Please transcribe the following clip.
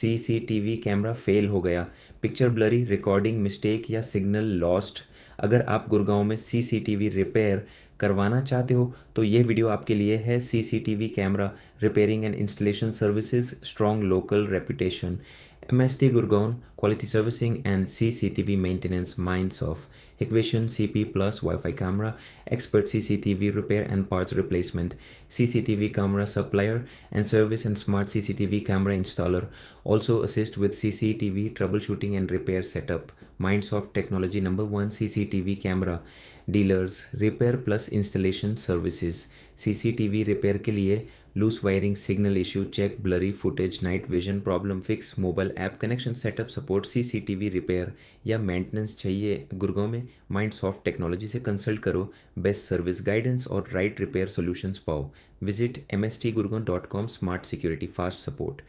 CCTV camera fail हो गया, picture blurry, recording mistake या सिग्नल लॉस्ट। अगर आप गुड़गांव में सीसीटीवी रिपेयर करवाना चाहते हो तो ये वीडियो आपके लिए है। CCTV camera repairing and installation services, strong local reputation. MST Gurgaon, quality servicing and CCTV maintenance, minds of Hikvision CP Plus Wi-Fi camera, expert CCTV repair and parts replacement, CCTV camera supplier and service and smart CCTV camera installer. Also assist with CCTV troubleshooting and repair setup. Minds of Technology #1 CCTV camera dealers, repair plus installation services. CCTV repair के लिए loose wiring, signal issue check, blurry footage, night vision problem fix, mobile app connection setup support, CCTV repair या maintenance चाहिए गुड़गांव में, Mindsoft technology से consult करो। Best service, guidance और right repair solutions पाओ। Visit mstgurgaon.com, smart security, fast support.